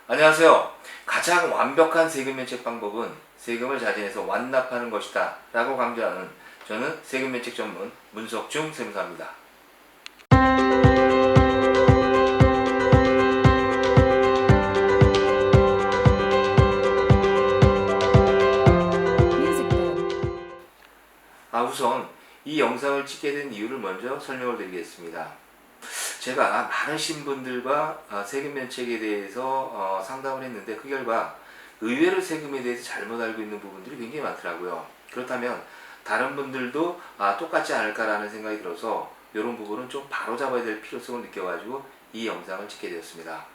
안녕하세요. 가장 완벽한 세금 면책 방법은 세금을 자진해서 완납하는 것이다 라고 강조하는 저는 세금 면책 전문 문석중 세무사입니다. 우선 이 영상을 찍게 된 이유를 먼저 설명을 드리겠습니다. 제가 많으신 분들과 세금 면책에 대해서 상담을 했는데 그 결과 의외로 세금에 대해서 잘못 알고 있는 부분들이 굉장히 많더라고요. 그렇다면 다른 분들도 똑같지 않을까라는 생각이 들어서 이런 부분은 좀 바로잡아야 될 필요성을 느껴가지고 이 영상을 찍게 되었습니다.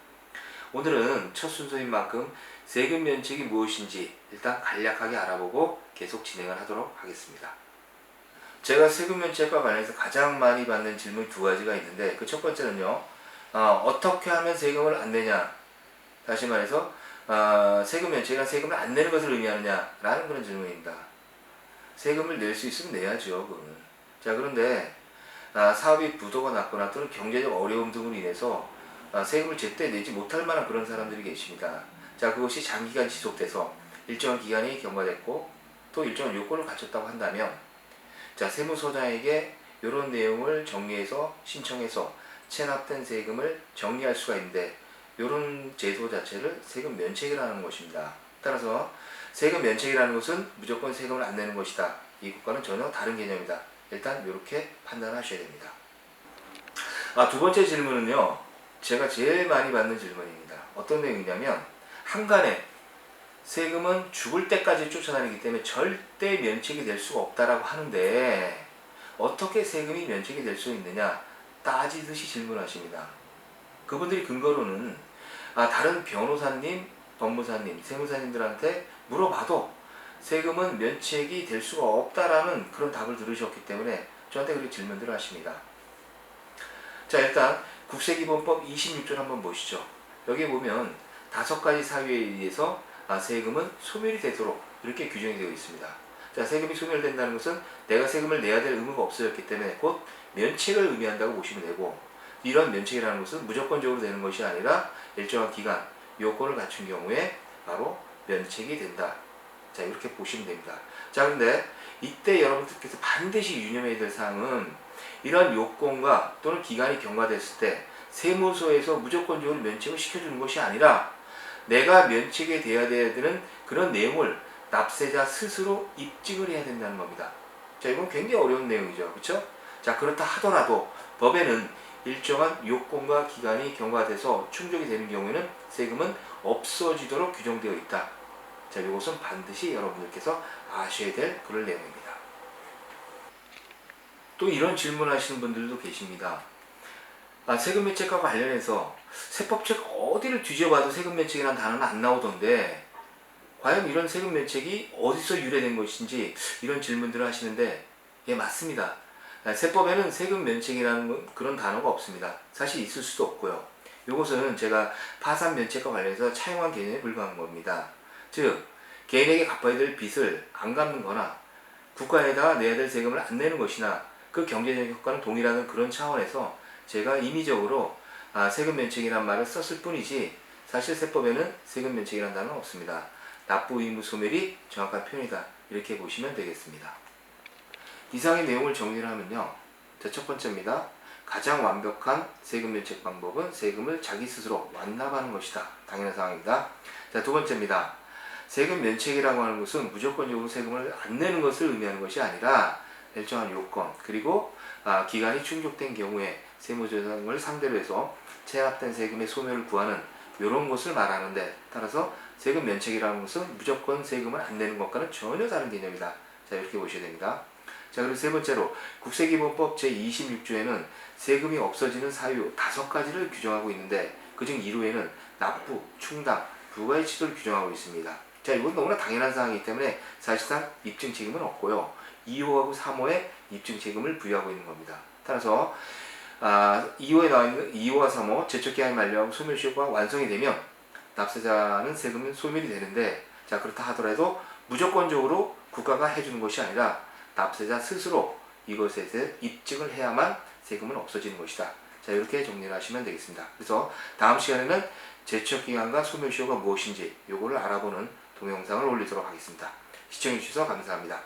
오늘은 첫 순서인 만큼 세금 면책이 무엇인지 일단 간략하게 알아보고 계속 진행을 하도록 하겠습니다. 제가 세금 면책과 관련해서 가장 많이 받는 질문이 두 가지가 있는데 그 첫 번째는요, 어떻게 하면 세금을 안 내냐, 다시 말해서 세금 면책이란 세금을 안 내는 것을 의미하느냐 라는 그런 질문입니다. 세금을 낼 수 있으면 내야죠, 그거는. 자, 그런데 사업이 부도가 났거나 또는 경제적 어려움 등으로 인해서 세금을 제때 내지 못할 만한 그런 사람들이 계십니다. 자, 그것이 장기간 지속돼서 일정한 기간이 경과됐고 또 일정한 요건을 갖췄다고 한다면, 자, 세무서장에게 이런 내용을 정리해서 신청해서 체납된 세금을 정리할 수가 있는데, 이런 제도 자체를 세금 면책이라는 것입니다. 따라서 세금 면책이라는 것은 무조건 세금을 안 내는 것이다, 이것과는 전혀 다른 개념이다. 일단 이렇게 판단하셔야 됩니다. 두 번째 질문은요, 제가 제일 많이 받는 질문입니다. 어떤 내용이냐면, 한간에 세금은 죽을 때까지 쫓아다니기 때문에 절대 면책이 될 수가 없다라고 하는데 어떻게 세금이 면책이 될 수 있느냐 따지듯이 질문하십니다. 그분들이 근거로는 다른 변호사님, 법무사님, 세무사님들한테 물어봐도 세금은 면책이 될 수가 없다라는 그런 답을 들으셨기 때문에 저한테 그렇게 질문들을 하십니다. 자, 일단 국세기본법 26조를 한번 보시죠. 여기 보면 5가지 사유에 의해서 세금은 소멸이 되도록 이렇게 규정이 되어 있습니다. 자, 세금이 소멸된다는 것은 내가 세금을 내야 될 의무가 없어졌기 때문에 곧 면책을 의미한다고 보시면 되고, 이런 면책이라는 것은 무조건적으로 되는 것이 아니라 일정한 기간, 요건을 갖춘 경우에 바로 면책이 된다. 자, 이렇게 보시면 됩니다. 자, 그런데 이때 여러분들께서 반드시 유념해야 될 사항은, 이런 요건과 또는 기간이 경과됐을 때 세무서에서 무조건적으로 면책을 시켜주는 것이 아니라 내가 면책이 돼야 되는 그런 내용을 납세자 스스로 입증을 해야 된다는 겁니다. 자, 이건 굉장히 어려운 내용이죠. 그렇죠? 자, 그렇다 하더라도 법에는 일정한 요건과 기간이 경과돼서 충족이 되는 경우에는 세금은 없어지도록 규정되어 있다. 자, 이것은 반드시 여러분들께서 아셔야 될 그런 내용입니다. 또 이런 질문하시는 분들도 계십니다. 세금 면책과 관련해서 세법책 어디를 뒤져봐도 세금 면책이라는 단어는 안 나오던데 과연 이런 세금 면책이 어디서 유래된 것인지 이런 질문들을 하시는데, 예, 맞습니다. 세법에는 세금 면책이라는 그런 단어가 없습니다. 사실 있을 수도 없고요. 이것은 제가 파산 면책과 관련해서 차용한 개념에 불과한 겁니다. 즉, 개인에게 갚아야 될 빚을 안 갚는 거나 국가에다가 내야 될 세금을 안 내는 것이나 그 경제적 효과는 동일하는 그런 차원에서 제가 임의적으로 세금 면책이라는 말을 썼을 뿐이지, 사실 세법에는 세금 면책이라는 단어는 없습니다. 납부 의무 소멸이 정확한 표현이다, 이렇게 보시면 되겠습니다. 이상의 내용을 정리를 하면요, 자, 첫 번째입니다. 가장 완벽한 세금 면책 방법은 세금을 자기 스스로 완납하는 것이다. 당연한 상황입니다. 자, 두 번째입니다. 세금 면책이라고 하는 것은 무조건적으로 세금을 안 내는 것을 의미하는 것이 아니라 일정한 요건, 그리고 기간이 충족된 경우에 세무조정을 상대로 해서 체납된 세금의 소멸을 구하는 이런 것을 말하는데, 따라서 세금 면책이라는 것은 무조건 세금을 안 내는 것과는 전혀 다른 개념이다. 자, 이렇게 보셔야 됩니다. 자, 그리고 세 번째로 국세기본법 제26조에는 세금이 없어지는 사유 5가지를 규정하고 있는데, 그중 1호에는 납부, 충당, 부과의 취소를 규정하고 있습니다. 자, 이건 너무나 당연한 사항이기 때문에 사실상 입증 책임은 없고요. 2호하고 3호에 입증 책임을 부여하고 있는 겁니다. 따라서 2호에 나와 있는 2호와 3호 제척기한이 만료하고 소멸시효가 완성이 되면 납세자는 세금은 소멸이 되는데, 자, 그렇다 하더라도 무조건적으로 국가가 해주는 것이 아니라 납세자 스스로 이것에 대해 입증을 해야만 세금은 없어지는 것이다. 자, 이렇게 정리를 하시면 되겠습니다. 그래서 다음 시간에는 제척기관과 소멸시효가 무엇인지 요거를 알아보는 동영상을 올리도록 하겠습니다. 시청해주셔서 감사합니다.